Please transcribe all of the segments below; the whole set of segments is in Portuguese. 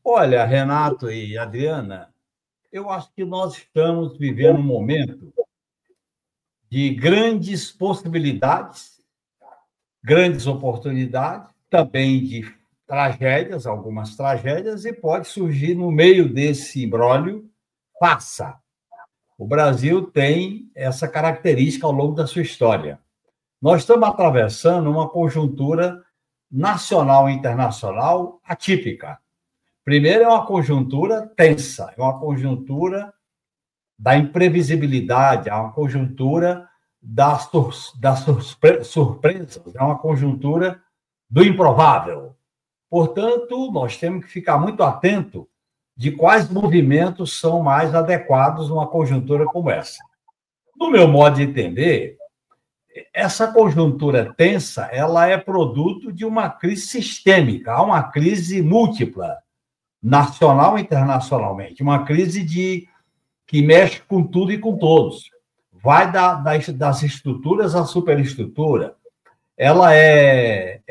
Olha, Renato e Adriana, eu acho que nós estamos vivendo um momento de grandes possibilidades, grandes oportunidades, também de tragédias, algumas tragédias, e pode surgir no meio desse imbróglio farsa. O Brasil tem essa característica ao longo da sua história. Nós estamos atravessando uma conjuntura nacional e internacional atípica. Primeiro, é uma conjuntura tensa, é uma conjuntura da imprevisibilidade, é uma conjuntura das surpresas, é uma conjuntura do improvável. Portanto, nós temos que ficar muito atento de quais movimentos são mais adequados numa conjuntura como essa. No meu modo de entender, essa conjuntura tensa, ela é produto de uma crise sistêmica, há uma crise múltipla, nacional e internacionalmente, uma crise que mexe com tudo e com todos. Vai das estruturas à superestrutura. Ela é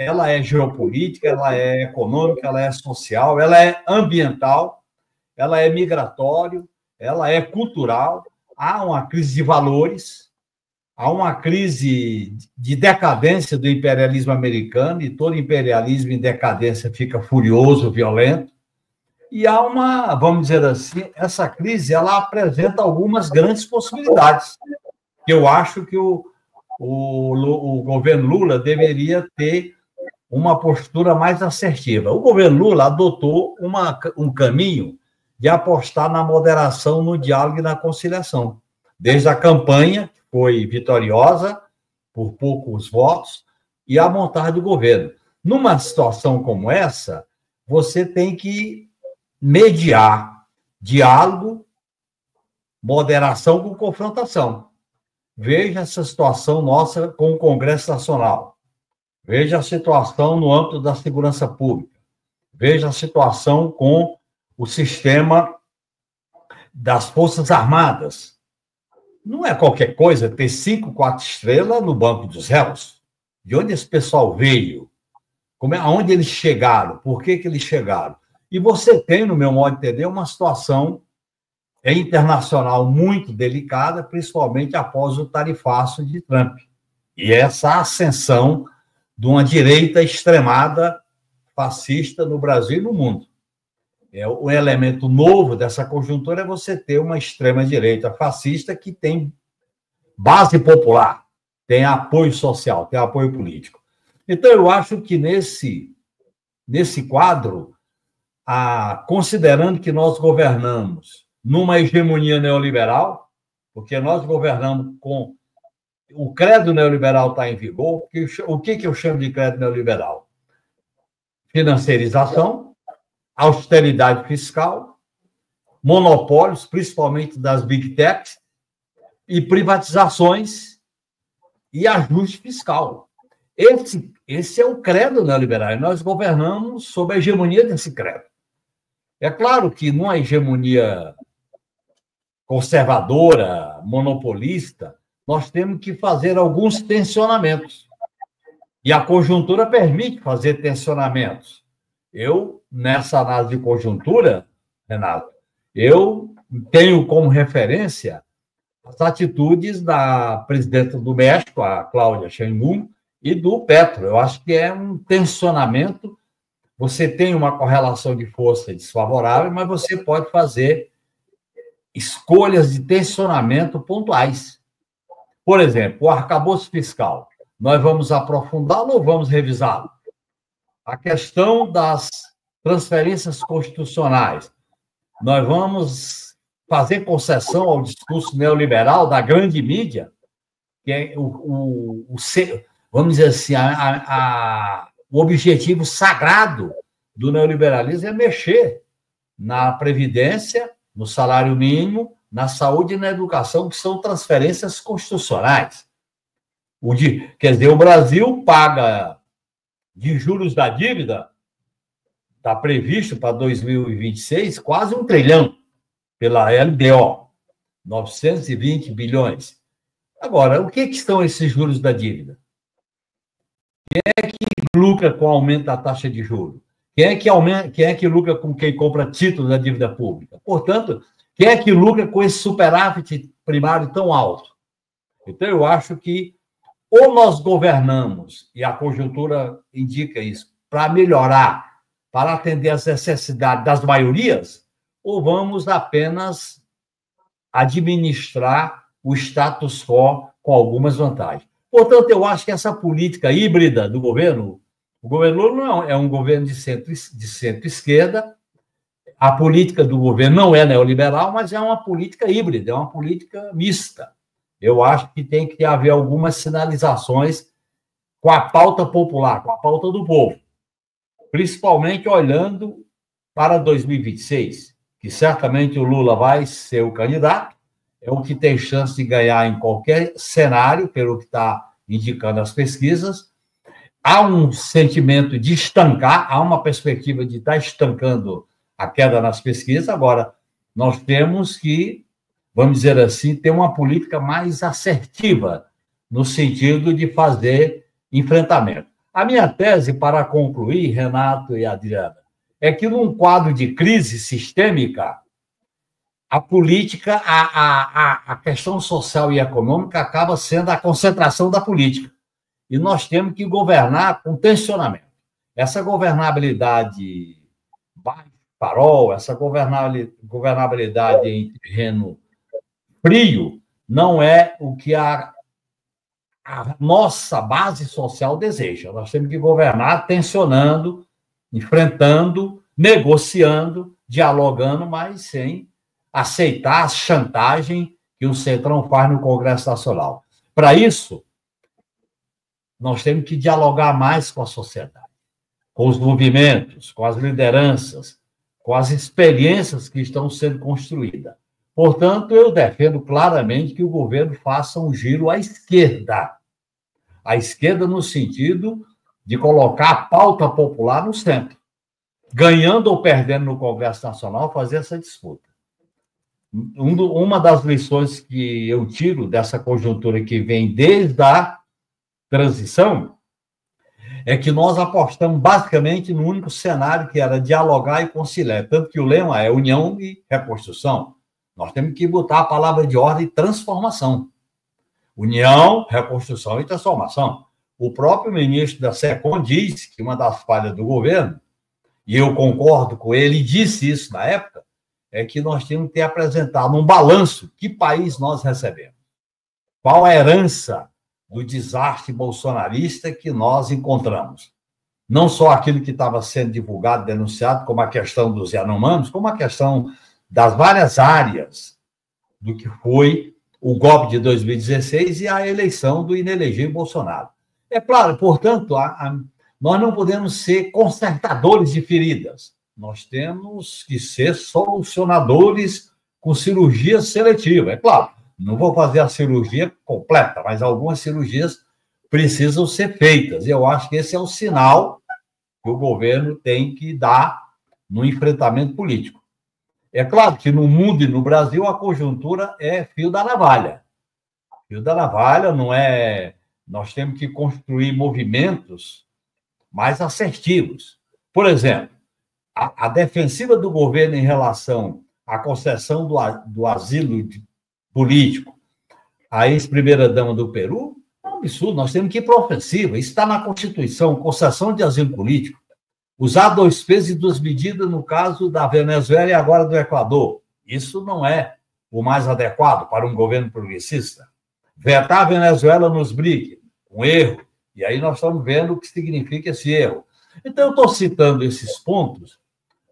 geopolítica, ela é econômica, ela é social, ela é ambiental, ela é migratório, ela é cultural. Há uma crise de valores, há uma crise de decadência do imperialismo americano, e todo imperialismo em decadência fica furioso, violento. E há uma, vamos dizer assim, essa crise ela apresenta algumas grandes possibilidades. Eu acho que o governo Lula deveria ter uma postura mais assertiva. O governo Lula adotou um caminho de apostar na moderação, no diálogo e na conciliação. Desde a campanha, que foi vitoriosa, por poucos votos, e a montagem do governo. Numa situação como essa, você tem que mediar diálogo, moderação com confrontação. Veja essa situação nossa com o Congresso Nacional. Veja a situação no âmbito da segurança pública. Veja a situação com o sistema das Forças Armadas. Não é qualquer coisa ter 5, 4 estrelas no banco dos réus. De onde esse pessoal veio? Aonde eles chegaram? Por que eles chegaram? E você tem, no meu modo de entender, uma situação internacional muito delicada, principalmente após o tarifaço de Trump. E essa ascensão de uma direita extremada fascista no Brasil e no mundo. O elemento novo dessa conjuntura é você ter uma extrema-direita fascista que tem base popular, tem apoio social, tem apoio político. Então, eu acho que nesse quadro, considerando que nós governamos numa hegemonia neoliberal, porque nós governamos com... O credo neoliberal está em vigor. O que eu chamo de credo neoliberal? Financiarização, austeridade fiscal, monopólios, principalmente das big techs, e privatizações e ajuste fiscal. Esse é o credo neoliberal, e nós governamos sob a hegemonia desse credo. É claro que numa hegemonia conservadora, monopolista, nós temos que fazer alguns tensionamentos. E a conjuntura permite fazer tensionamentos. Nessa análise de conjuntura, Renato, eu tenho como referência as atitudes da presidenta do México, a Cláudia Sheinbaum, e do Petro. Eu acho que é um tensionamento. Você tem uma correlação de força desfavorável, mas você pode fazer escolhas de tensionamento pontuais. Por exemplo, o arcabouço fiscal. Nós vamos aprofundá-lo ou vamos revisá-lo? A questão das transferências constitucionais. Nós vamos fazer concessão ao discurso neoliberal da grande mídia, que é vamos dizer assim, o objetivo sagrado do neoliberalismo é mexer na Previdência, no salário mínimo, na saúde e na educação, que são transferências constitucionais. Quer dizer, o Brasil paga de juros da dívida, está previsto para 2026, quase 1 trilhão pela LDO, 920 bilhões. Agora, o que estão esses juros da dívida? Quem é que lucra com o aumento da taxa de juros? Quem é que lucra com quem compra títulos da dívida pública? Portanto, quem é que lucra com esse superávit primário tão alto? Então, eu acho que ou nós governamos, e a conjuntura indica isso, para melhorar, para atender às necessidades das maiorias, ou vamos apenas administrar o status quo com algumas vantagens. Portanto, eu acho que essa política híbrida do governo, o governo Lula não é um governo de centro-esquerda, a política do governo não é neoliberal, mas é uma política híbrida, é uma política mista. Eu acho que tem que haver algumas sinalizações com a pauta popular, com a pauta do povo, principalmente olhando para 2026, que certamente o Lula vai ser o candidato, é o que tem chance de ganhar em qualquer cenário, pelo que está indicando as pesquisas. Há um sentimento de estancar, há uma perspectiva de estar estancando a queda nas pesquisas. Agora, nós temos que, vamos dizer assim, ter uma política mais assertiva, no sentido de fazer enfrentamento. A minha tese, para concluir, Renato e Adriana, é que num quadro de crise sistêmica, a política, a questão social e econômica acaba sendo a concentração da política. E nós temos que governar com tensionamento. Essa governabilidade baixo farol, essa governabilidade em terreno frio, não é o que a nossa base social deseja. Nós temos que governar tensionando, enfrentando, negociando, dialogando, mas sem aceitar a chantagem que o Centrão faz no Congresso Nacional. Para isso, nós temos que dialogar mais com a sociedade, com os movimentos, com as lideranças, com as experiências que estão sendo construídas. Portanto, eu defendo claramente que o governo faça um giro à esquerda no sentido de colocar a pauta popular no centro, ganhando ou perdendo no Congresso Nacional, fazer essa disputa. Uma das lições que eu tiro dessa conjuntura que vem desde a transição é que nós apostamos basicamente no único cenário que era dialogar e conciliar, tanto que o lema é união e reconstrução. Nós temos que botar a palavra de ordem transformação. União, reconstrução e transformação. O próprio ministro da SECOM diz que uma das falhas do governo, e eu concordo com ele, e disse isso na época, é que nós tínhamos que ter apresentado um balanço. Que país nós recebemos? Qual a herança do desastre bolsonarista que nós encontramos? Não só aquilo que estava sendo divulgado, denunciado, como a questão dos Yanomamis, como a questão das várias áreas do que foi o golpe de 2016 e a eleição do inelegível Bolsonaro. É claro, portanto, nós não podemos ser consertadores de feridas. Nós temos que ser solucionadores com cirurgia seletiva. É claro, não vou fazer a cirurgia completa, mas algumas cirurgias precisam ser feitas. Eu acho que esse é o sinal que o governo tem que dar no enfrentamento político. É claro que no mundo e no Brasil a conjuntura é fio da navalha. Fio da navalha não é... Nós temos que construir movimentos mais assertivos. Por exemplo, a defensiva do governo em relação à concessão do asilo político à ex-primeira-dama do Peru é um absurdo. Nós temos que ir para a ofensiva. Isso está na Constituição, concessão de asilo político. Usar 2 pesos e 2 medidas no caso da Venezuela e agora do Equador. Isso não é o mais adequado para um governo progressista. Vetar a Venezuela nos BRIC, um erro. E aí nós estamos vendo o que significa esse erro. Então, eu estou citando esses pontos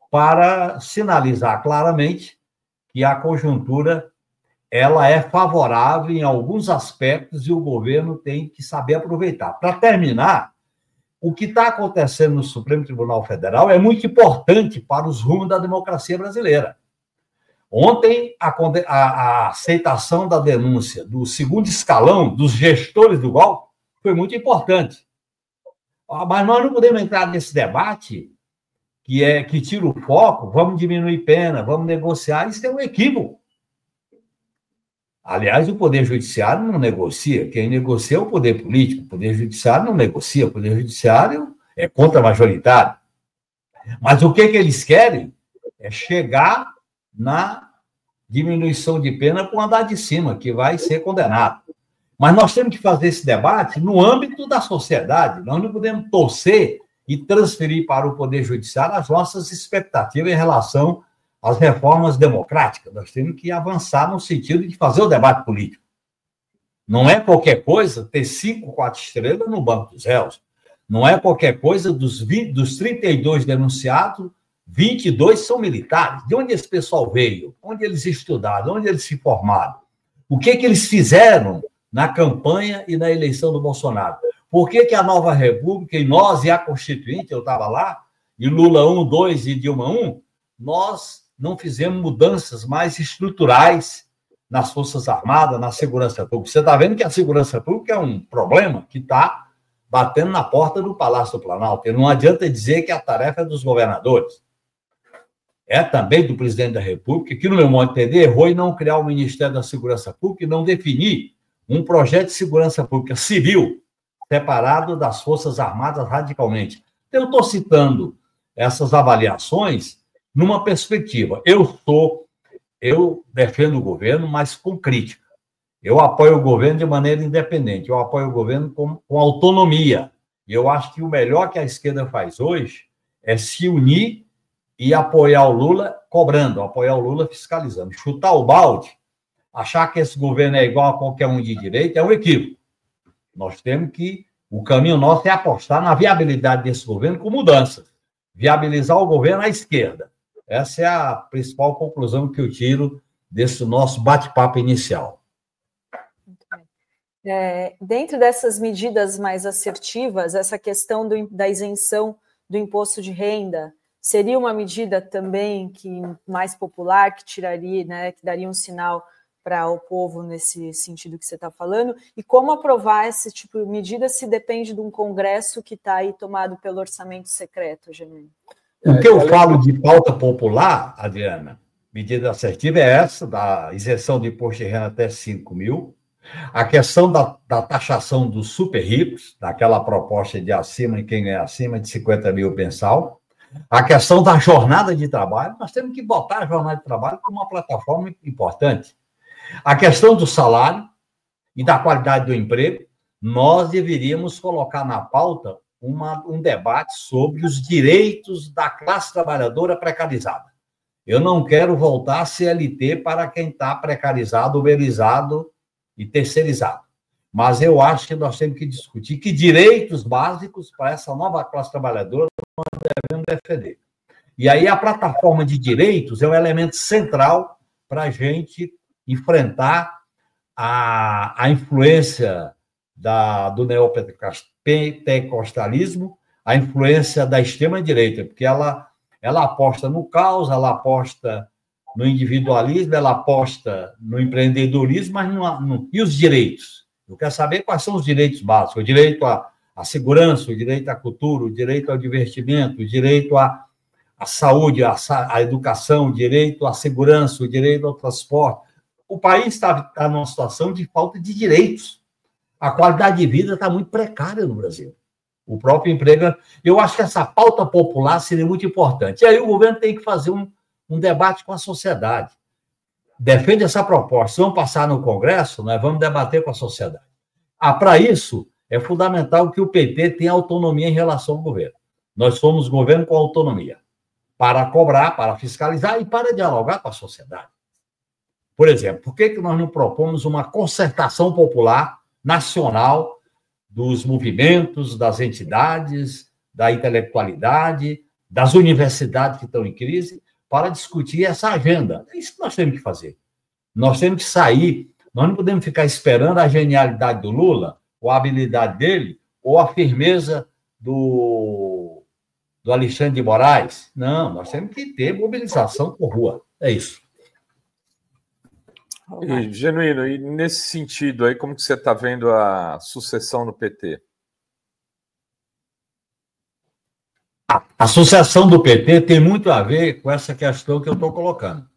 para sinalizar claramente que a conjuntura ela é favorável em alguns aspectos e o governo tem que saber aproveitar. Para terminar, o que está acontecendo no Supremo Tribunal Federal é muito importante para os rumos da democracia brasileira. Ontem, a aceitação da denúncia do segundo escalão dos gestores do golpe foi muito importante. Mas nós não podemos entrar nesse debate que tira o foco, vamos diminuir pena, vamos negociar, isso é um equívoco. Aliás, o Poder Judiciário não negocia, quem negocia é o Poder Político, o Poder Judiciário não negocia, o Poder Judiciário é contra-majoritário. Mas o que eles querem é chegar na diminuição de pena para o andar de cima, que vai ser condenado. Mas nós temos que fazer esse debate no âmbito da sociedade. Nós não podemos torcer e transferir para o Poder Judiciário as nossas expectativas em relação às reformas democráticas. Nós temos que avançar no sentido de fazer o debate político. Não é qualquer coisa ter 5, 4 estrelas no banco dos réus. Não é qualquer coisa dos 32 denunciados, 22 são militares. De onde esse pessoal veio? Onde eles estudaram? Onde eles se formaram? O que eles fizeram na campanha e na eleição do Bolsonaro? Por que a Nova República, e nós e a Constituinte, eu estava lá, e Lula 1, 2 e Dilma 1, nós não fizemos mudanças mais estruturais nas Forças Armadas, na segurança pública? Você está vendo que a segurança pública é um problema que está batendo na porta do Palácio do Planalto. E não adianta dizer que a tarefa é dos governadores. É também do presidente da República, que, no meu modo de entender, errou em não criar o Ministério da Segurança Pública e não definir um projeto de segurança pública civil separado das Forças Armadas radicalmente. Eu estou citando essas avaliações numa perspectiva. Eu defendo o governo, mas com crítica. Eu apoio o governo de maneira independente, eu apoio o governo com autonomia. E eu acho que o melhor que a esquerda faz hoje é se unir e apoiar o Lula cobrando, apoiar o Lula fiscalizando. Chutar o balde, achar que esse governo é igual a qualquer um de direita, é um equívoco. Nós temos que... O caminho nosso é apostar na viabilidade desse governo com mudanças. Viabilizar o governo à esquerda. Essa é a principal conclusão que eu tiro desse nosso bate-papo inicial. Dentro dessas medidas mais assertivas, essa questão da isenção do imposto de renda seria uma medida também mais popular, que tiraria, né, que daria um sinal para o povo nesse sentido que você está falando? E como aprovar esse tipo de medida se depende de um Congresso que está aí tomado pelo orçamento secreto, Genuíno? O que eu falo de pauta popular, Adriana, medida assertiva é essa, da isenção de imposto de renda até 5 mil, a questão da taxação dos super ricos, daquela proposta de acima, e quem ganha acima de 50 mil mensal, a questão da jornada de trabalho, nós temos que botar a jornada de trabalho como uma plataforma importante. A questão do salário e da qualidade do emprego, nós deveríamos colocar na pauta um debate sobre os direitos da classe trabalhadora precarizada. Eu não quero voltar a CLT para quem está precarizado, uberizado e terceirizado. Mas eu acho que nós temos que discutir que direitos básicos para essa nova classe trabalhadora nós devemos defender. E aí a plataforma de direitos é um elemento central para a gente enfrentar a influência do neopentecostalismo, a influência da extrema-direita, porque ela aposta no caos, ela aposta no individualismo, ela aposta no empreendedorismo, mas não. E os direitos? Eu quero saber quais são os direitos básicos: o direito à segurança, o direito à cultura, o direito ao divertimento, o direito à saúde, à educação, o direito à segurança, o direito ao transporte. O país está numa situação de falta de direitos. A qualidade de vida está muito precária no Brasil. O próprio emprego... Eu acho que essa pauta popular seria muito importante. E aí o governo tem que fazer um debate com a sociedade. Defende essa proposta. Vamos passar no Congresso, nós vamos debater com a sociedade. Para isso, é fundamental que o PT tenha autonomia em relação ao governo. Nós somos governo com autonomia para cobrar, para fiscalizar e para dialogar com a sociedade. Por exemplo, por que nós não propomos uma concertação popular nacional dos movimentos, das entidades, da intelectualidade, das universidades que estão em crise, para discutir essa agenda? É isso que nós temos que fazer. Nós temos que sair, nós não podemos ficar esperando a genialidade do Lula, ou a habilidade dele, ou a firmeza do Alexandre de Moraes. Não, nós temos que ter mobilização por rua. É isso. E, Genuíno, e nesse sentido aí, como que você está vendo a sucessão no PT? A sucessão do PT tem muito a ver com essa questão que eu estou colocando.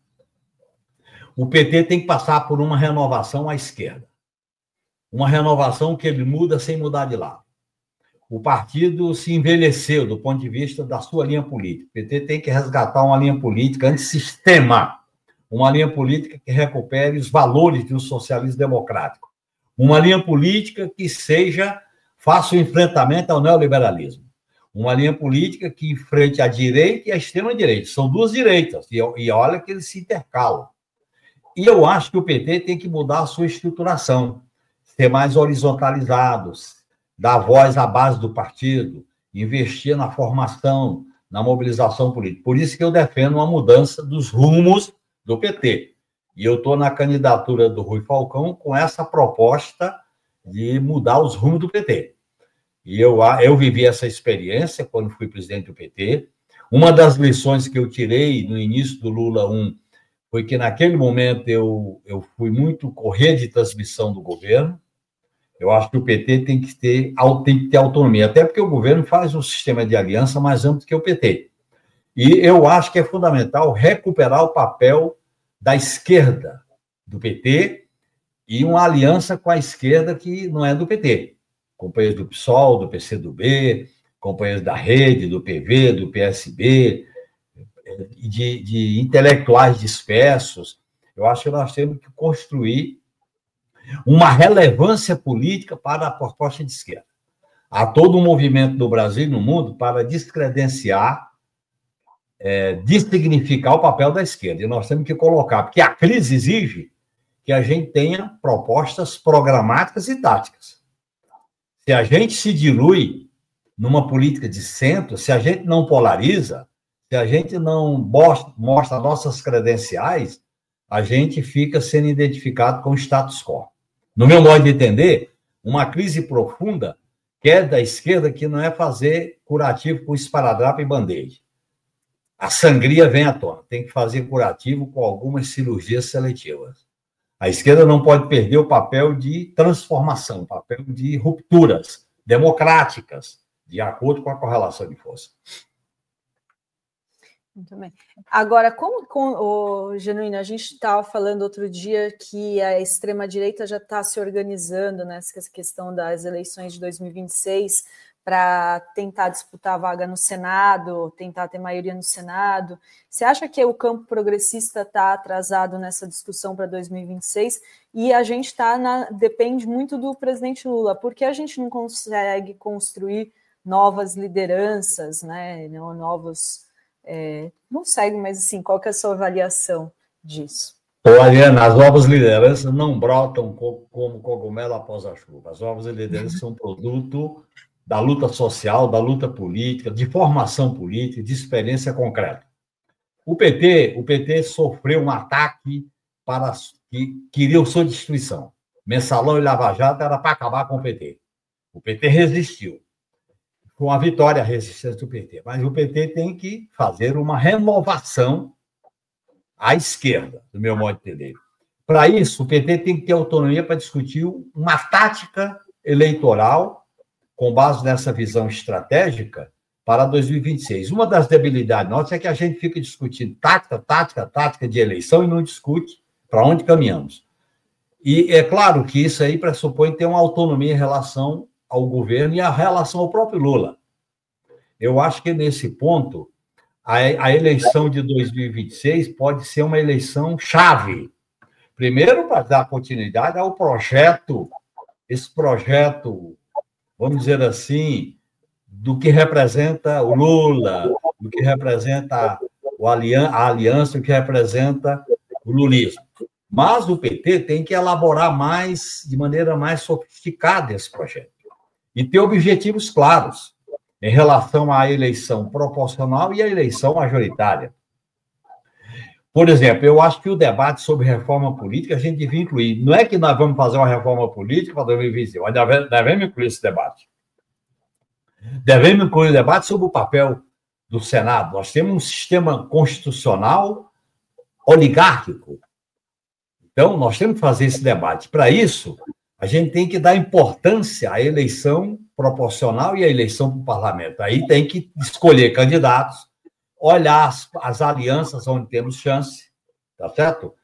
O PT tem que passar por uma renovação à esquerda. Uma renovação que ele muda sem mudar de lado. o partido se envelheceu do ponto de vista da sua linha política. O PT tem que resgatar uma linha política antissistema, uma linha política que recupere os valores do socialismo democrático, uma linha política que faça o enfrentamento ao neoliberalismo, uma linha política que enfrente a direita e a extrema-direita. São duas direitas, e olha que eles se intercalam. E eu acho que o PT tem que mudar a sua estruturação, ser mais horizontalizado, dar voz à base do partido, investir na formação, na mobilização política. Por isso que eu defendo uma mudança dos rumos do PT. E eu estou na candidatura do Rui Falcão com essa proposta de mudar os rumos do PT. E eu vivi essa experiência quando fui presidente do PT. Uma das lições que eu tirei no início do Lula 1 foi que, naquele momento, eu fui muito correr de transmissão do governo. Eu acho que o PT tem que ter autonomia, até porque o governo faz um sistema de aliança mais amplo que o PT. E eu acho que é fundamental recuperar o papel da esquerda do PT e uma aliança com a esquerda que não é do PT. Companheiros do PSOL, do PCdoB, companheiros da Rede, do PV, do PSB, de intelectuais dispersos. Eu acho que nós temos que construir uma relevância política para a proposta de esquerda. Há todo um movimento no Brasil e no mundo para descredenciar, dessignificar o papel da esquerda. E nós temos que colocar, porque a crise exige que a gente tenha propostas programáticas e táticas. Se a gente se dilui numa política de centro, se a gente não polariza, se a gente não mostra nossas credenciais, a gente fica sendo identificado com o status quo. No meu modo de entender, uma crise profunda quer da esquerda que não é fazer curativo com esparadrapo e band-aid. A sangria vem à tona, tem que fazer curativo com algumas cirurgias seletivas. A esquerda não pode perder o papel de transformação, o papel de rupturas democráticas, de acordo com a correlação de força. Muito bem. Agora, Genuíno, a gente estava falando outro dia que a extrema-direita já está se organizando nessa questão das eleições de 2026 para tentar disputar a vaga no Senado, tentar ter maioria no Senado. Você acha que o campo progressista está atrasado nessa discussão para 2026? E a gente depende muito do presidente Lula, porque a gente não consegue construir novas lideranças, né? Novos... não segue, mas assim, qual que é a sua avaliação disso? Ariana, as novas lideranças não brotam como cogumelo após a chuva. As novas lideranças são produto da luta social, da luta política, de formação política, de experiência concreta. O PT sofreu um ataque que queria sua destruição. Mensalão e Lava Jato era para acabar com o PT. O PT resistiu. Com a vitória, a resistência do PT. Mas o PT tem que fazer uma renovação à esquerda, do meu modo de entender. Para isso, o PT tem que ter autonomia para discutir uma tática eleitoral com base nessa visão estratégica para 2026. Uma das debilidades nossas é que a gente fica discutindo tática de eleição e não discute para onde caminhamos. E é claro que isso aí pressupõe ter uma autonomia em relação ao governo e a relação ao próprio Lula. Eu acho que, nesse ponto, a eleição de 2026 pode ser uma eleição chave. Primeiro, para dar continuidade ao projeto, esse projeto, vamos dizer assim, do que representa o Lula, do que representa a aliança, do que representa o lulismo. Mas o PT tem que elaborar de maneira mais sofisticada esse projeto e ter objetivos claros em relação à eleição proporcional e à eleição majoritária. Por exemplo, eu acho que o debate sobre reforma política a gente devia incluir. Não é que nós vamos fazer uma reforma política para 2025, mas devemos incluir esse debate. Devemos incluir o debate sobre o papel do Senado. Nós temos um sistema constitucional oligárquico. Então, nós temos que fazer esse debate. Para isso, a gente tem que dar importância à eleição proporcional e à eleição para o parlamento. Aí tem que escolher candidatos, olhar as alianças onde temos chance, tá certo?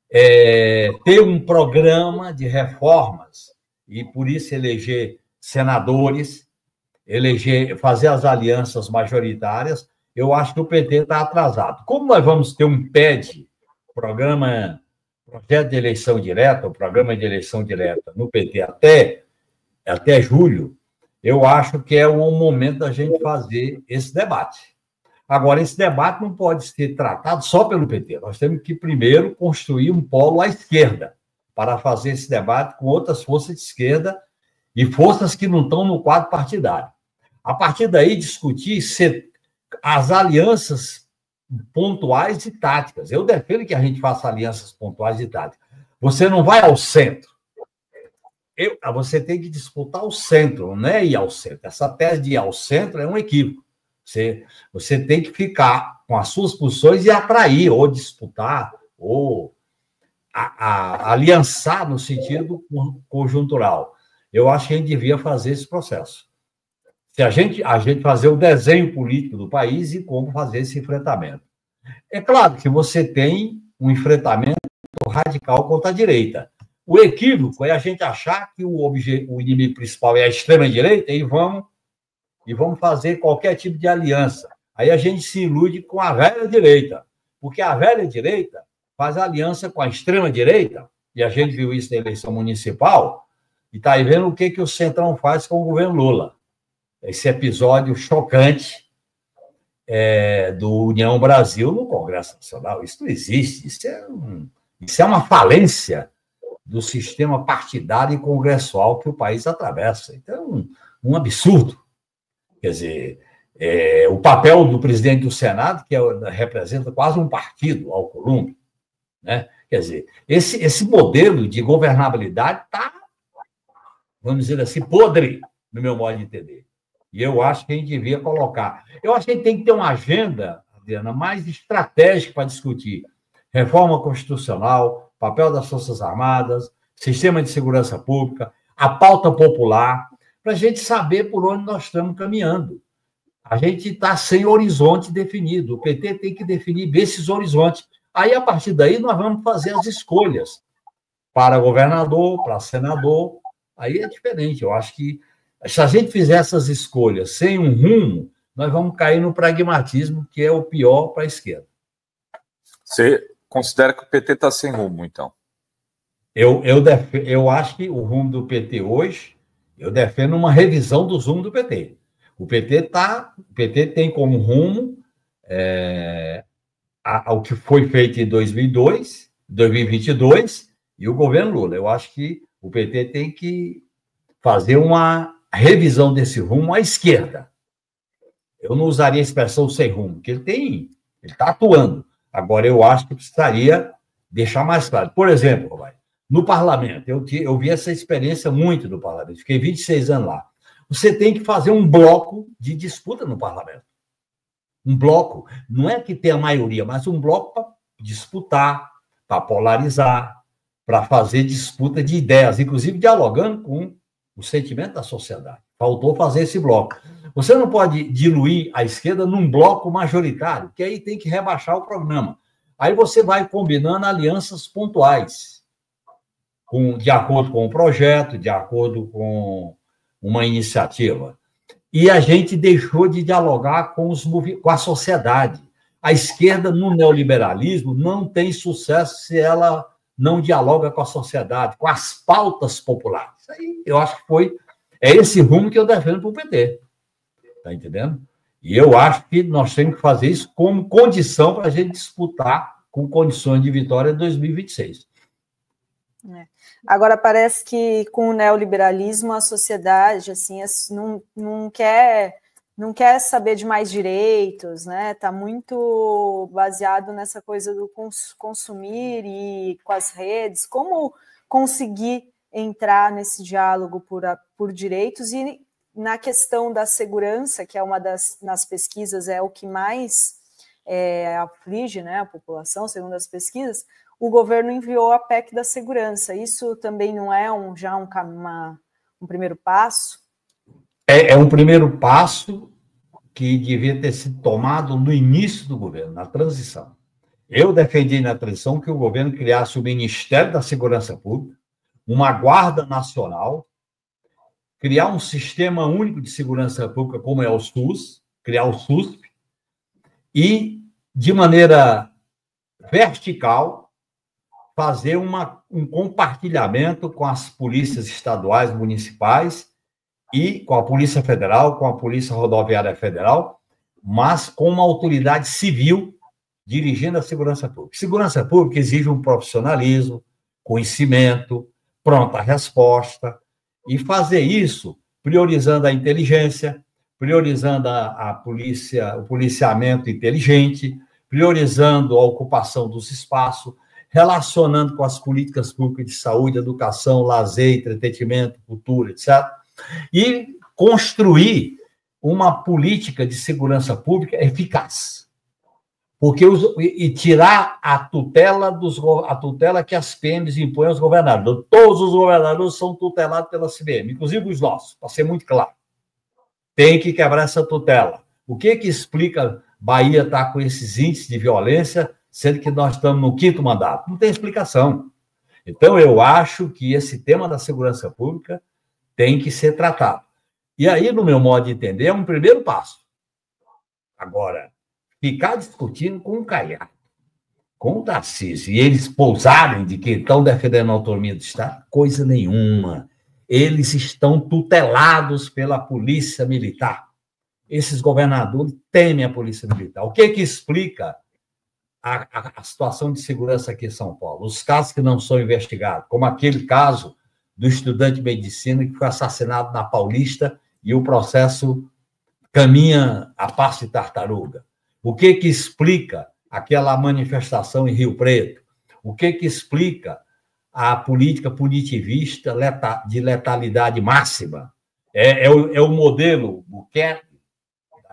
Ter um programa de reformas e, por isso, eleger senadores fazer as alianças majoritárias, eu acho que o PT está atrasado. Como nós vamos ter um PED, projeto de eleição direta, o programa de eleição direta no PT até julho, eu acho que é um momento da gente fazer esse debate. Agora, esse debate não pode ser tratado só pelo PT. Nós temos que, primeiro, construir um polo à esquerda para fazer esse debate com outras forças de esquerda e forças que não estão no quadro partidário. A partir daí, discutir as alianças pontuais e táticas. Eu defendo que a gente faça alianças pontuais e táticas. Você não vai ao centro. Você tem que disputar o centro, não é ir ao centro. Essa tese de ir ao centro é um equívoco. Você tem que ficar com as suas posições e atrair, ou disputar, ou aliançar no sentido conjuntural. Eu acho que a gente devia fazer esse processo. Se a gente fazer o desenho político do país e como fazer esse enfrentamento. É claro que você tem um enfrentamento radical contra a direita. O equívoco é a gente achar que o inimigo principal é a extrema-direita e vamos fazer qualquer tipo de aliança. Aí a gente se ilude com a velha direita, porque a velha direita faz aliança com a extrema-direita, e a gente viu isso na eleição municipal, e está aí vendo o que o Centrão faz com o governo Lula. Esse episódio chocante do União Brasil no Congresso Nacional. Isso não existe, isso é uma falência do sistema partidário e congressual que o país atravessa. Então, um absurdo. Quer dizer, o papel do presidente do Senado, que representa quase um partido, Alcolumbre, né? Quer dizer, esse modelo de governabilidade está, vamos dizer assim, podre, no meu modo de entender. E eu acho que a gente devia colocar. Eu acho que a gente tem que ter uma agenda, Adriana, mais estratégica para discutir reforma constitucional, papel das Forças Armadas, sistema de segurança pública, a pauta popular, para a gente saber por onde nós estamos caminhando. A gente está sem horizonte definido. O PT tem que definir esses horizontes. Aí, a partir daí, nós vamos fazer as escolhas para governador, para senador. Aí é diferente. Eu acho que, se a gente fizer essas escolhas sem um rumo, nós vamos cair no pragmatismo, que é o pior para a esquerda. Você considera que o PT está sem rumo, então? Eu acho que o rumo do PT hoje, eu defendo uma revisão dos rumos do PT. O PT tem como rumo o que foi feito em 2002, 2022 e o governo Lula. Eu acho que o PT tem que fazer uma revisão desse rumo à esquerda. Eu não usaria a expressão sem rumo, porque ele está atuando. Agora, eu acho que precisaria deixar mais claro. Por exemplo, no parlamento, eu vi essa experiência muito no parlamento, fiquei 26 anos lá. Você tem que fazer um bloco de disputa no parlamento. Um bloco, não é que tenha maioria, mas um bloco para disputar, para polarizar, para fazer disputa de ideias, inclusive dialogando com o sentimento da sociedade. Faltou fazer esse bloco. Você não pode diluir a esquerda num bloco majoritário, que aí tem que rebaixar o programa. Aí você vai combinando alianças pontuais, de acordo com o projeto, de acordo com uma iniciativa. E a gente deixou de dialogar com a sociedade. A esquerda, no neoliberalismo, não tem sucesso se ela não dialoga com a sociedade, com as pautas populares. Isso aí, eu acho que é esse rumo que eu defendo para o PT. Está entendendo? E eu acho que nós temos que fazer isso como condição para a gente disputar com condições de vitória em 2026. Agora, parece que com o neoliberalismo a sociedade assim, não quer saber de mais direitos, né? Está muito baseado nessa coisa do consumir e com as redes. Como conseguir entrar nesse diálogo por direitos e na questão da segurança, que é uma nas pesquisas é o que mais aflige, né, a população, segundo as pesquisas, o governo enviou a PEC da segurança. Isso também não é já um primeiro passo? É um primeiro passo que devia ter sido tomado no início do governo, na transição. Eu defendi na transição que o governo criasse o Ministério da Segurança Pública, uma Guarda Nacional, criar um sistema único de segurança pública, como é o SUS, criar o SUSP, e, de maneira vertical, fazer um compartilhamento com as polícias estaduais, municipais, e com a Polícia Federal, com a Polícia Rodoviária Federal, mas com uma autoridade civil dirigindo a segurança pública. Segurança pública exige um profissionalismo, conhecimento, pronta resposta, e fazer isso priorizando a inteligência, priorizando a polícia, o policiamento inteligente, priorizando a ocupação dos espaços, relacionando com as políticas públicas de saúde, educação, lazer, entretenimento, cultura, etc., e construir uma política de segurança pública eficaz. E tirar a tutela que as PMs impõem aos governadores. Todos os governadores são tutelados pela CVM, inclusive os nossos, para ser muito claro. Tem que quebrar essa tutela. O que explica Bahia estar com esses índices de violência, sendo que nós estamos no 5º mandato? Não tem explicação. Então, eu acho que esse tema da segurança pública tem que ser tratado. E aí, no meu modo de entender, é um primeiro passo. Agora, ficar discutindo com o Caiado, com o Tarcísio, e eles pousarem de que estão defendendo a autonomia do Estado, coisa nenhuma. Eles estão tutelados pela Polícia Militar. Esses governadores temem a Polícia Militar. O que explica a situação de segurança aqui em São Paulo? Os casos que não são investigados, como aquele caso do estudante de medicina que foi assassinado na Paulista e o processo caminha a passo de tartaruga. O que explica aquela manifestação em Rio Preto? O que explica a política punitivista de letalidade máxima? É o modelo Buquerque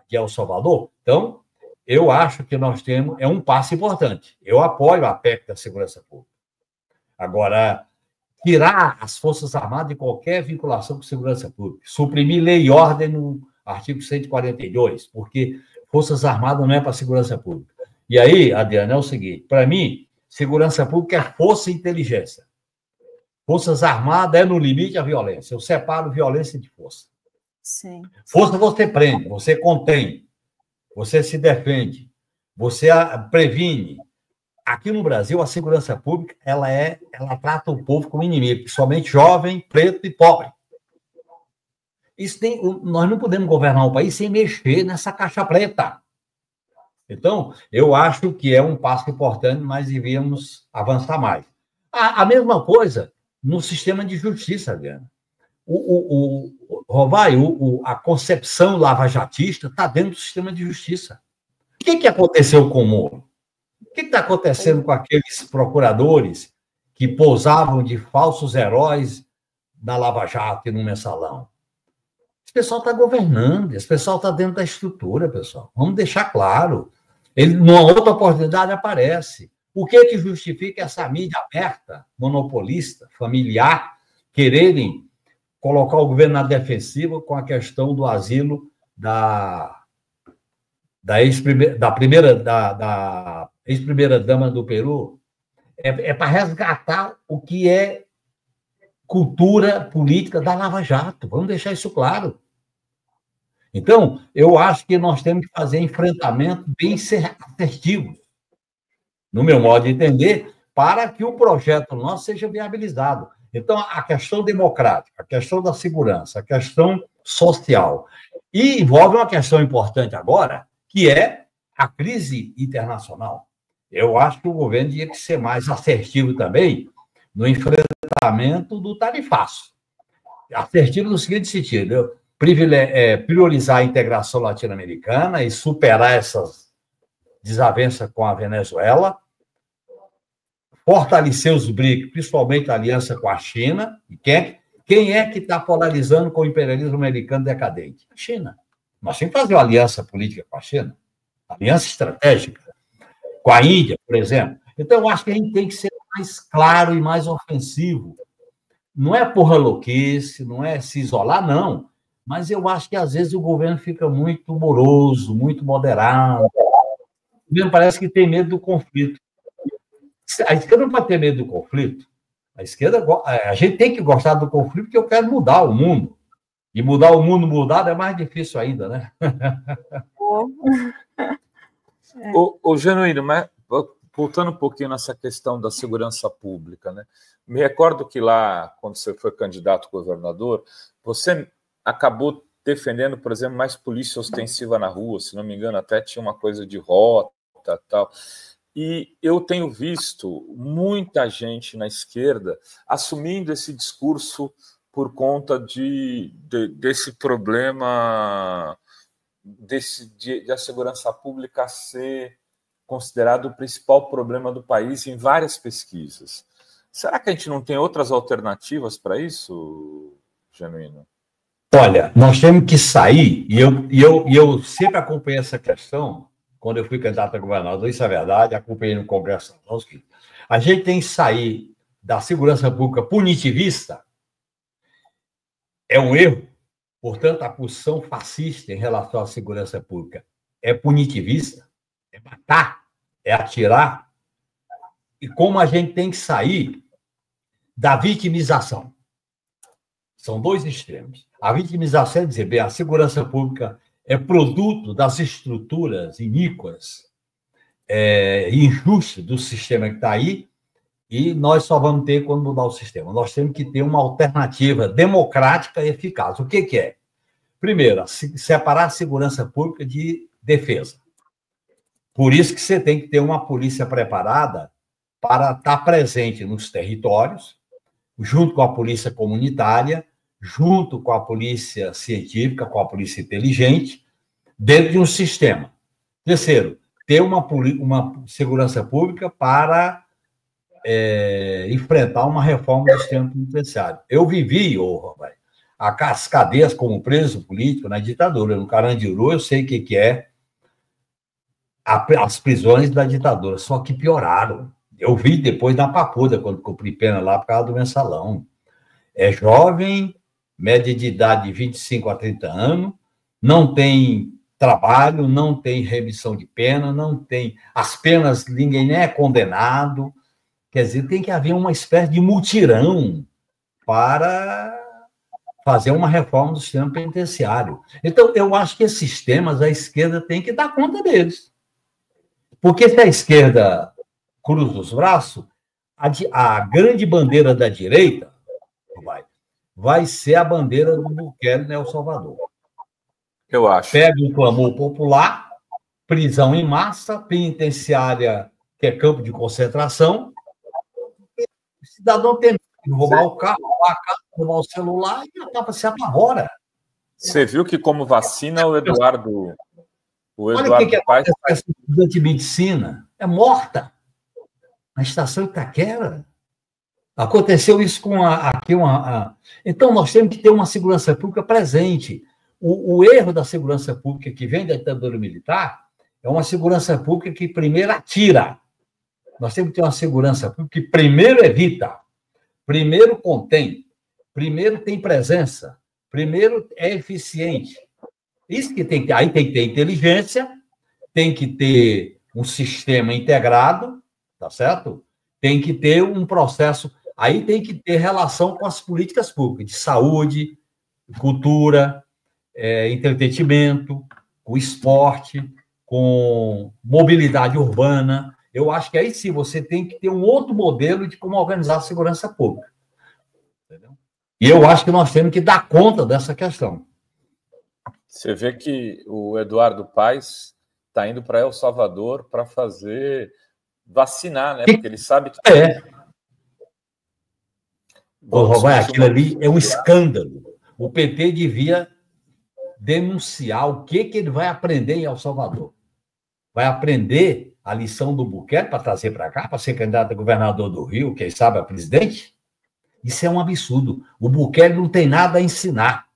de El Salvador? Então, eu acho que nós temos... É um passo importante. Eu apoio a PEC da segurança pública. Agora, tirar as Forças Armadas de qualquer vinculação com segurança pública, suprimir lei e ordem no artigo 142, porque Forças Armadas não é para segurança pública. E aí, Adriana, é o seguinte, para mim, segurança pública é força e inteligência. Forças Armadas é, no limite, a violência. Eu separo violência de força. Sim. Força você prende, você contém, você se defende, você previne. Aqui no Brasil, a segurança pública, ela trata o povo como inimigo, principalmente jovem, preto e pobre. Nós não podemos governar o país sem mexer nessa caixa preta. Então, eu acho que é um passo importante, mas devíamos avançar mais. A mesma coisa no sistema de justiça, Adriana. A concepção lavajatista está dentro do sistema de justiça. O que aconteceu com o Moro? O que está acontecendo com aqueles procuradores que pousavam de falsos heróis na Lava Jato e no Mensalão? Esse pessoal está governando, esse pessoal está dentro da estrutura, pessoal. Vamos deixar claro. Ele, numa outra oportunidade, aparece. O que justifica essa mídia aberta, monopolista, familiar, quererem colocar o governo na defensiva com a questão do asilo da ex-primeira-dama do Peru? É para resgatar o que é cultura política da Lava Jato. Vamos deixar isso claro. Então, eu acho que nós temos que fazer enfrentamento bem assertivo, no meu modo de entender, para que o projeto nosso seja viabilizado. Então, a questão democrática, a questão da segurança, a questão social, e envolve uma questão importante agora, que é a crise internacional. Eu acho que o governo tinha que ser mais assertivo também no enfrentamento do tarifaço. Assertivo no seguinte sentido: priorizar a integração latino-americana e superar essas desavenças com a Venezuela, fortalecer os BRICS, principalmente a aliança com a China. E quem é que está polarizando com o imperialismo americano decadente? A China. Nós temos que fazer uma aliança política com a China, aliança estratégica, com a Índia, por exemplo. Então, eu acho que a gente tem que ser mais claro e mais ofensivo. Não é porra louquice, não é se isolar, não. Mas eu acho que, às vezes, o governo fica muito moroso, muito moderado. O governo parece que tem medo do conflito. A esquerda não pode ter medo do conflito. A gente tem que gostar do conflito porque eu quero mudar o mundo. E mudar o mundo mudado é mais difícil ainda, né? O Genuíno, mas voltando um pouquinho nessa questão da segurança pública, né? Me recordo que lá, quando você foi candidato a governador, você acabou defendendo, por exemplo, mais polícia ostensiva na rua, se não me engano, até tinha uma coisa de rota e tal. E eu tenho visto muita gente na esquerda assumindo esse discurso por conta desse problema de a segurança pública ser considerado o principal problema do país em várias pesquisas. Será que a gente não tem outras alternativas para isso, Genuíno? Olha, nós temos que sair, e eu sempre acompanhei essa questão, quando eu fui candidato a governador, isso é verdade, acompanhei no Congresso. A gente tem que sair da segurança pública punitivista, é um erro. Portanto, a posição fascista em relação à segurança pública é punitivista, é matar, é atirar. E como a gente tem que sair da vitimização. São dois extremos. A vitimização é dizer, bem, a segurança pública é produto das estruturas iníquas, injustas do sistema que está aí, e nós só vamos ter quando mudar o sistema. Nós temos que ter uma alternativa democrática e eficaz. O que é? Primeiro, separar a segurança pública de defesa. Por isso que você tem que ter uma polícia preparada para estar presente nos territórios, junto com a polícia comunitária, junto com a polícia científica, com a polícia inteligente, dentro de um sistema. Terceiro, ter uma segurança pública para enfrentar uma reforma do sistema penitenciário. Eu vivi, as cadeias como preso político na ditadura. No Carandiru, eu sei o que é as prisões da ditadura, só que pioraram. Eu vi depois na Papuda, quando cumpri pena lá por causa do mensalão. É jovem, média de idade de 25 a 30 anos, não tem trabalho, não tem remissão de pena, não tem... As penas, ninguém nem é condenado. Quer dizer, tem que haver uma espécie de mutirão para fazer uma reforma do sistema penitenciário. Então, eu acho que esses temas a esquerda tem que dar conta deles. Porque se a esquerda cruza os braços, a grande bandeira da direita vai ser a bandeira do Bukele em El Salvador. Eu acho. Pega um clamor popular, prisão em massa, penitenciária, que é campo de concentração, o cidadão tem que roubar o carro, roubar a casa, roubar o celular e a tapa se apavora. Você viu que como vacina o Eduardo Olha o que acontece com essa estudante de medicina. É morta na estação Itaquera. Aconteceu isso com Então, nós temos que ter uma segurança pública presente. O erro da segurança pública que vem da ditadura militar é uma segurança pública que primeiro atira. Nós temos que ter uma segurança pública que primeiro evita, primeiro contém, primeiro tem presença, primeiro é eficiente. Isso que tem que ter. Aí tem que ter inteligência, tem que ter um sistema integrado, tá certo? Tem que ter um processo. Aí tem que ter relação com as políticas públicas de saúde, cultura, entretenimento, com esporte, com mobilidade urbana. Eu acho que aí sim você tem que ter um outro modelo de como organizar a segurança pública. Entendeu? E eu acho que nós temos que dar conta dessa questão. Você vê que o Eduardo Paes está indo para El Salvador para vacinar, né? Porque ele sabe que... Aquilo ali é um escândalo. O PT devia denunciar o que ele vai aprender em El Salvador. Vai aprender a lição do Bukele para trazer para cá, para ser candidato a governador do Rio, quem sabe a presidente? Isso é um absurdo. O Bukele não tem nada a ensinar.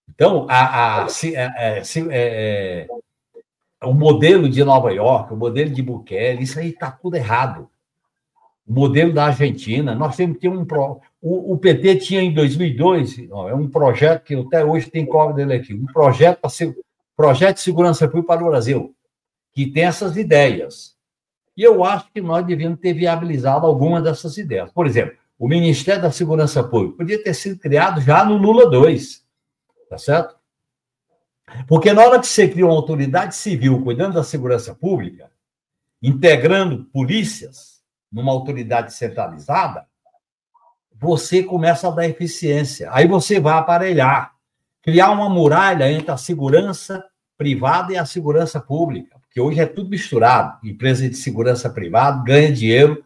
Então, o modelo de Nova York, o modelo de Bukele, isso aí está tudo errado. O modelo da Argentina, nós temos que ter o PT tinha em 2002, um projeto que até hoje tem cópia dele aqui, um projeto de segurança pública para o Brasil, que tem essas ideias. E eu acho que nós devíamos ter viabilizado alguma dessas ideias. Por exemplo, o Ministério da Segurança Pública podia ter sido criado já no Lula 2, tá certo? Porque na hora que você cria uma autoridade civil cuidando da segurança pública, integrando polícias numa autoridade centralizada, você começa a dar eficiência. Aí você vai aparelhar, criar uma muralha entre a segurança privada e a segurança pública, porque hoje é tudo misturado. Empresa de segurança privada ganha dinheiro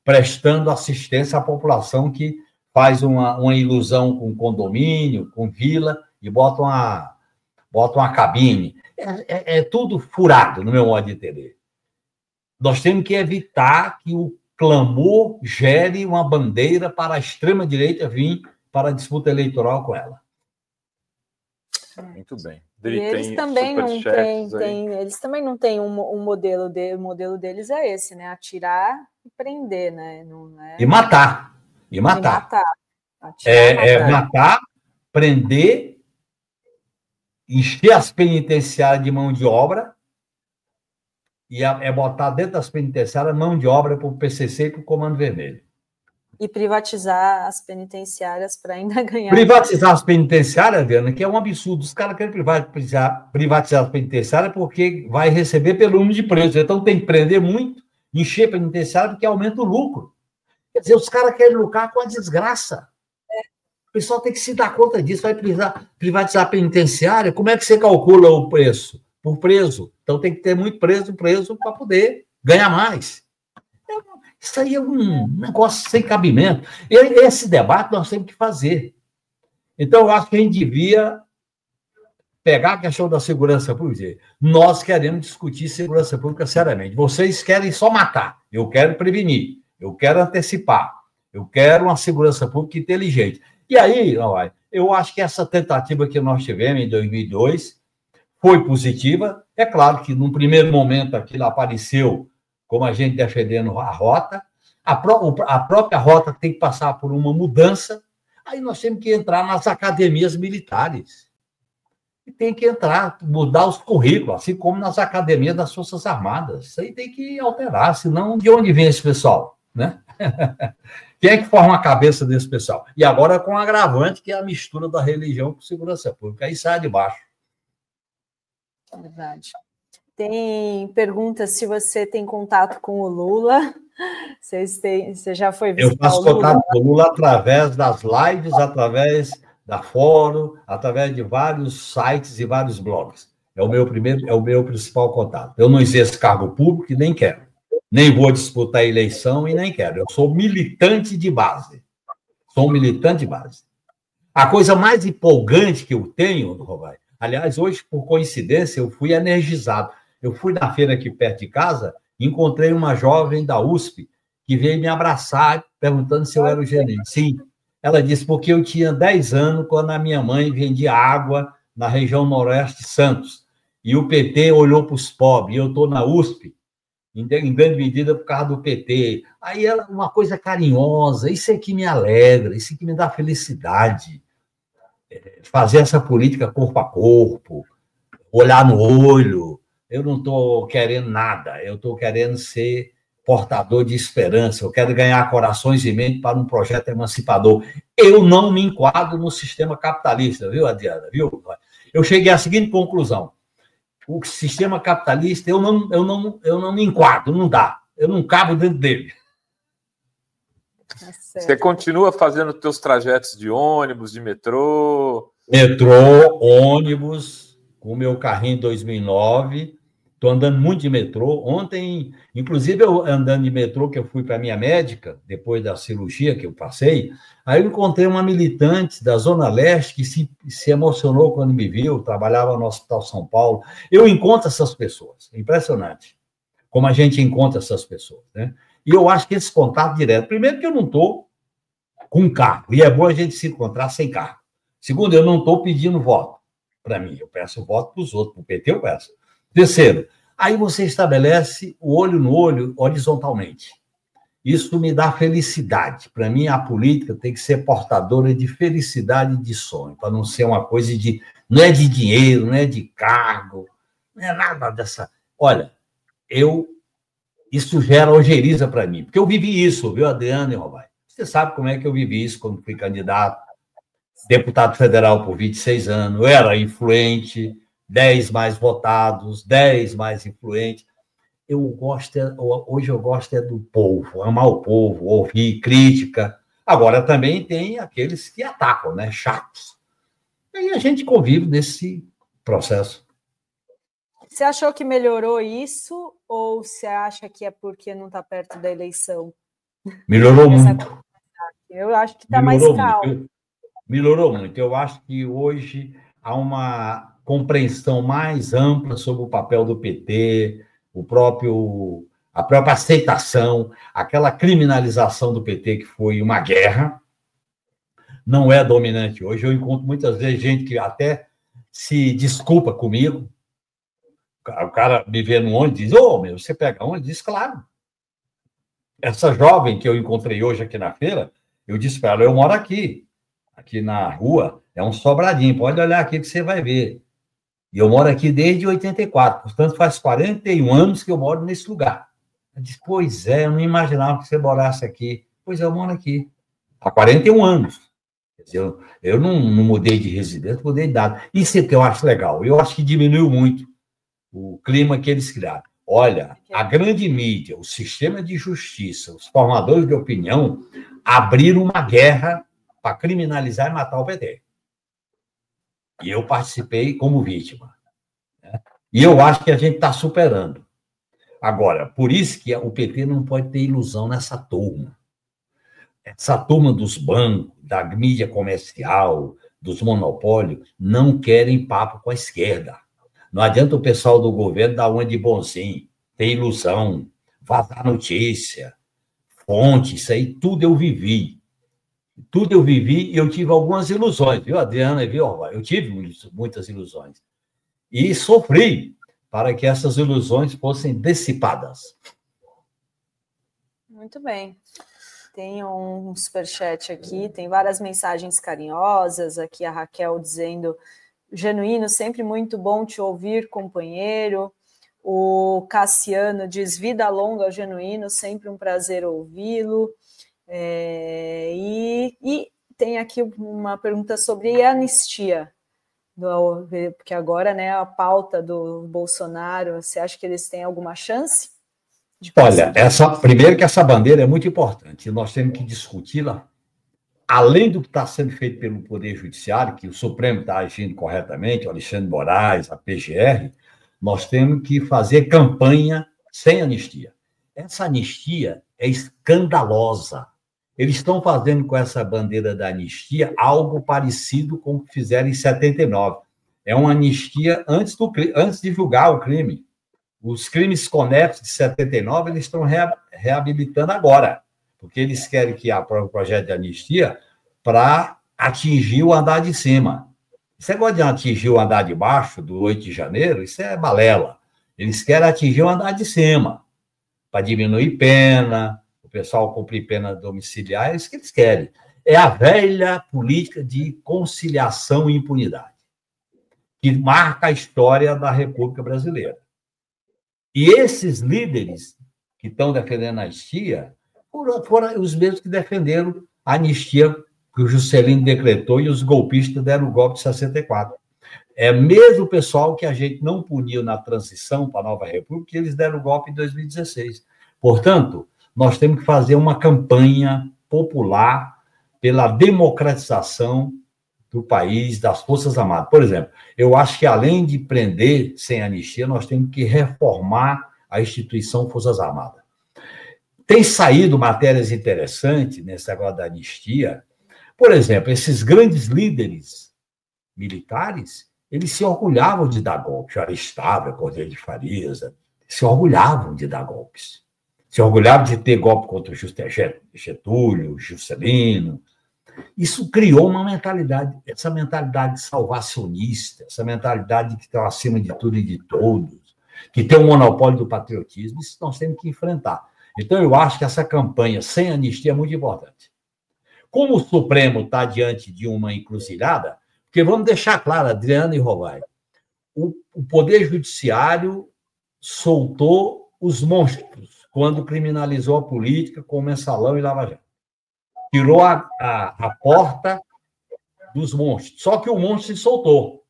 prestando assistência à população que faz uma ilusão com condomínio, com vila, e bota uma cabine. É tudo furado, no meu modo de entender. Nós temos que evitar que o clamor gere uma bandeira para a extrema-direita vir para a disputa eleitoral com ela. Muito bem. Eles também não têm um modelo. O modelo deles é esse, né? Atirar e prender, né? Não é... E matar. Matar, prender, encher as penitenciárias de mão de obra e botar dentro das penitenciárias mão de obra para o PCC e para o Comando Vermelho. E privatizar as penitenciárias para ainda ganhar. Privatizar as penitenciárias, Adriana, que é um absurdo. Os caras querem privatizar as penitenciárias porque vai receber pelo número de presos. Então tem que prender muito, encher penitenciária porque aumenta o lucro. Quer dizer, os caras querem lucrar com a desgraça. O pessoal tem que se dar conta disso. Vai privatizar a penitenciária, como é que você calcula o preço? Por preso. Então tem que ter muito preso para poder ganhar mais. Isso aí é um negócio sem cabimento. Esse debate nós temos que fazer. Então, eu acho que a gente devia pegar a questão da segurança pública. Nós queremos discutir segurança pública seriamente. Vocês querem só matar. Eu quero prevenir. Eu quero antecipar. Eu quero uma segurança pública inteligente. E aí, eu acho que essa tentativa que nós tivemos em 2002 foi positiva. É claro que, num primeiro momento, aquilo apareceu como a gente defendendo a rota. A própria rota tem que passar por uma mudança. Aí nós temos que entrar nas academias militares. E tem que entrar, mudar os currículos, assim como nas academias das Forças Armadas. Isso aí tem que alterar, senão de onde vem esse pessoal? Né? Quem é que forma a cabeça desse pessoal? E agora com um agravante, que é a mistura da religião com segurança pública. Aí sai de baixo. Verdade. Tem pergunta se você tem contato com o Lula. Você já foi visitar Eu faço contato com o Lula através das lives, através da fórum, através de vários sites e vários blogs. É o meu principal contato. Eu não exerço cargo público e nem quero. Nem vou disputar a eleição e nem quero. Eu sou militante de base. Sou um militante de base. A coisa mais empolgante que eu tenho, Robai, aliás, hoje, por coincidência, eu fui energizado. Eu fui na feira aqui perto de casa, encontrei uma jovem da USP que veio me abraçar, perguntando se eu era o gerente. Sim, ela disse, porque eu tinha 10 anos quando a minha mãe vendia água na região noroeste de Santos, e o PT olhou para os pobres, e eu estou na USP, em grande medida por causa do PT. Aí ela, uma coisa carinhosa, isso é que me alegra, isso é que me dá felicidade. Fazer essa política corpo a corpo, olhar no olho. Eu não estou querendo nada, eu estou querendo ser portador de esperança, eu quero ganhar corações e mente para um projeto emancipador. Eu não me enquadro no sistema capitalista, viu, Adriana? Viu? Eu cheguei à seguinte conclusão: o sistema capitalista, eu não me enquadro, não dá, eu não cabo dentro dele. Você continua fazendo teus trajetos de ônibus, de metrô? Metrô, ônibus, com o meu carrinho em 2009, estou andando muito de metrô. Ontem, inclusive, eu andando de metrô, que eu fui para a minha médica, depois da cirurgia que eu passei, aí eu encontrei uma militante da Zona Leste que se emocionou quando me viu, trabalhava no Hospital São Paulo. Eu encontro essas pessoas, é impressionante como a gente encontra essas pessoas, né? E eu acho que esse contato direto, primeiro que eu não estou com carro, e é bom a gente se encontrar sem carro. Segundo, eu não estou pedindo voto para mim, eu peço voto para os outros, para o PT eu peço. Terceiro, aí você estabelece o olho no olho horizontalmente. Isso me dá felicidade. Para mim, a política tem que ser portadora de felicidade e de sonho, para não ser uma coisa de... Não é de dinheiro, não é de cargo, não é nada dessa... Olha, isso gera ojeriza para mim, porque eu vivi isso, viu, Adriana e Robai? Você sabe como é que eu vivi isso quando fui candidato, deputado federal por 26 anos, eu era influente, 10 mais votados, 10 mais influentes. Hoje eu gosto do povo, amar o povo, ouvir crítica. Agora também tem aqueles que atacam, né? Chatos. E aí a gente convive nesse processo. Você achou que melhorou isso ou você acha que é porque não está perto da eleição? Melhorou muito. Eu acho que está mais calmo. Melhorou muito. Eu acho que hoje há uma compreensão mais ampla sobre o papel do PT, a própria aceitação, aquela criminalização do PT que foi uma guerra, não é dominante hoje. Eu encontro muitas vezes gente que até se desculpa comigo. O cara me vê no ônibus e diz, você pega ônibus? Diz, claro. Essa jovem que eu encontrei hoje aqui na feira, eu disse para ela, eu moro aqui na rua, é um sobradinho, pode olhar aqui que você vai ver. E eu moro aqui desde 84, portanto faz 41 anos que eu moro nesse lugar. Eu disse, pois é, eu não imaginava que você morasse aqui. Pois é, eu moro aqui há 41 anos. Quer dizer, eu não mudei de residência, mudei de idade. Isso é que eu acho legal. Eu acho que diminuiu muito o clima que eles criaram. Olha, a grande mídia, o sistema de justiça, os formadores de opinião abriram uma guerra para criminalizar e matar o PT. E eu participei como vítima. Né? E eu acho que a gente está superando. Agora, por isso que o PT não pode ter ilusão nessa turma. Essa turma dos bancos, da mídia comercial, dos monopólios, não querem papo com a esquerda. Não adianta o pessoal do governo dar uma de bonzinho, ter ilusão, vazar notícia, fonte, isso aí tudo eu vivi. Tudo eu vivi e eu tive algumas ilusões, viu, Adriana? Viu? Eu tive muitas ilusões. E sofri para que essas ilusões fossem dissipadas. Muito bem. Tem um superchat aqui, tem várias mensagens carinhosas. Aqui a Raquel dizendo, Genuíno, sempre muito bom te ouvir, companheiro. O Cassiano diz, vida longa ao Genuíno, sempre um prazer ouvi-lo. E tem aqui uma pergunta sobre a anistia, porque agora, né, a pauta do Bolsonaro, você acha que eles têm alguma chance? Olha, primeiro que essa bandeira é muito importante, nós temos que discuti-la, além do que está sendo feito pelo Poder Judiciário, que o Supremo está agindo corretamente, o Alexandre de Moraes, a PGR, nós temos que fazer campanha sem anistia. Essa anistia é escandalosa. Eles estão fazendo com essa bandeira da anistia algo parecido com o que fizeram em 79. É uma anistia antes de julgar o crime. Os crimes conexos de 79 eles estão reabilitando agora, porque eles querem que aprove o projeto de anistia para atingir o andar de cima. Esse negócio de atingir o andar de baixo do 8 de janeiro, isso é balela. Eles querem atingir o andar de cima, para diminuir pena, o pessoal cumprir pena domiciliar, é isso que eles querem. É a velha política de conciliação e impunidade, que marca a história da República Brasileira. E esses líderes que estão defendendo a anistia foram os mesmos que defenderam a anistia que o Juscelino decretou e os golpistas deram o golpe de 64. É mesmo o pessoal que a gente não puniu na transição para a nova República, que eles deram o golpe em 2016. Portanto, nós temos que fazer uma campanha popular pela democratização do país, das Forças Armadas. Por exemplo, eu acho que, além de prender sem anistia, nós temos que reformar a instituição Forças Armadas. Tem saído matérias interessantes nesse negócio da anistia. Por exemplo, esses grandes líderes militares, eles se orgulhavam de dar golpes. Aristável, Cordeiro de Farias, se orgulhavam de dar golpes. Se orgulhavam de ter golpe contra o Getúlio, Juscelino. Isso criou uma mentalidade, essa mentalidade salvacionista, essa mentalidade que está acima de tudo e de todos, que tem o monopólio do patriotismo, isso nós temos que enfrentar. Então, eu acho que essa campanha sem anistia é muito importante. Como o Supremo está diante de uma encruzilhada, porque vamos deixar claro, Adriana e Rovai, o Poder Judiciário soltou os monstros quando criminalizou a política com o Mensalão e Lava Jato. tirou a porta dos monstros. Só que o monstro se soltou.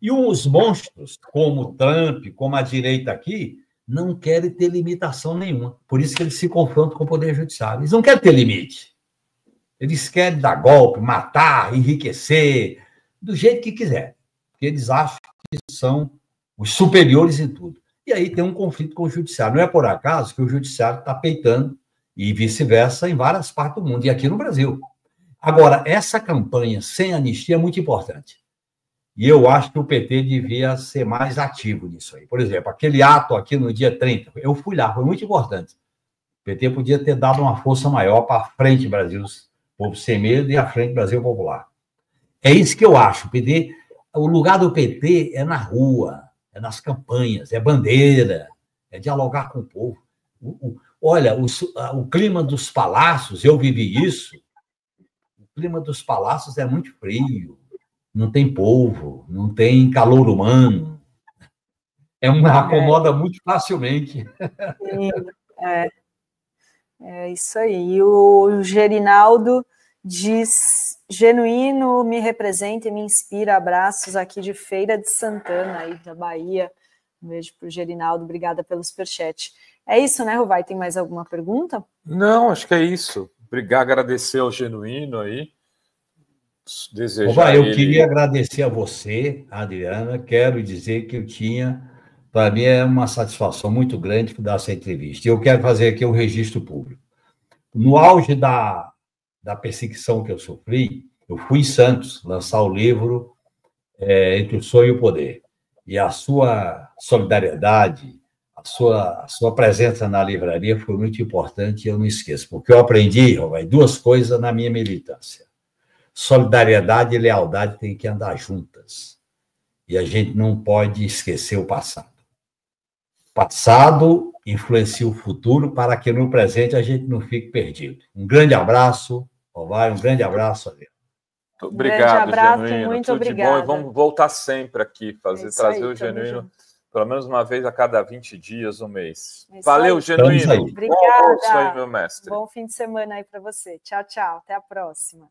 E os monstros, como o Trump, como a direita aqui, não querem ter limitação nenhuma. Por isso que eles se confrontam com o Poder Judiciário. Eles não querem ter limite. Eles querem dar golpe, matar, enriquecer, do jeito que quiser. Porque eles acham que são os superiores em tudo. E aí tem um conflito com o Judiciário. Não é por acaso que o Judiciário está peitando, e vice-versa, em várias partes do mundo, e aqui no Brasil. Agora, essa campanha sem anistia é muito importante. E eu acho que o PT devia ser mais ativo nisso aí. Por exemplo, aquele ato aqui no dia 30, eu fui lá, foi muito importante. O PT podia ter dado uma força maior para a Frente Brasil, Povo Sem Medo, e a Frente Brasil Popular. É isso que eu acho. O lugar do PT é na rua, é nas campanhas, é bandeira, é dialogar com o povo. Olha, o clima dos palácios, eu vivi isso, o clima dos palácios é muito frio, não tem povo, não tem calor humano, acomoda muito facilmente. Sim, é isso aí. E o Gerinaldo diz: genuíno, me representa e me inspira. Abraços aqui de Feira de Santana, aí da Bahia. Um beijo para o Gerinaldo, obrigada pelo superchat. É isso, né, Ruvai? Tem mais alguma pergunta? Não, acho que é isso. Obrigado, agradecer ao Genuíno aí. Ruvai, eu queria agradecer a você, Adriana. Quero dizer que para mim é uma satisfação muito grande dar essa entrevista. E eu quero fazer aqui um registro público. No auge da perseguição que eu sofri, eu fui em Santos lançar o livro Entre o Sonho e o Poder. E a sua solidariedade, a sua presença na livraria foi muito importante e eu não esqueço, porque eu aprendi, Ruvai, duas coisas na minha militância. Solidariedade e lealdade têm que andar juntas. E a gente não pode esquecer o passado. O passado influencia o futuro para que no presente a gente não fique perdido. Um grande abraço, Ruvai, um grande abraço, Adriano. Muito obrigado, abraço, Genuíno. muito Tudo obrigada. de bom, e vamos voltar sempre aqui, trazer aí, o Genuíno junto. pelo menos uma vez a cada 20 dias, um mês. Isso Valeu, aí. Genuíno. Obrigada. Bom almoço aí, meu mestre. Bom fim de semana aí para você. Tchau, tchau. Até a próxima.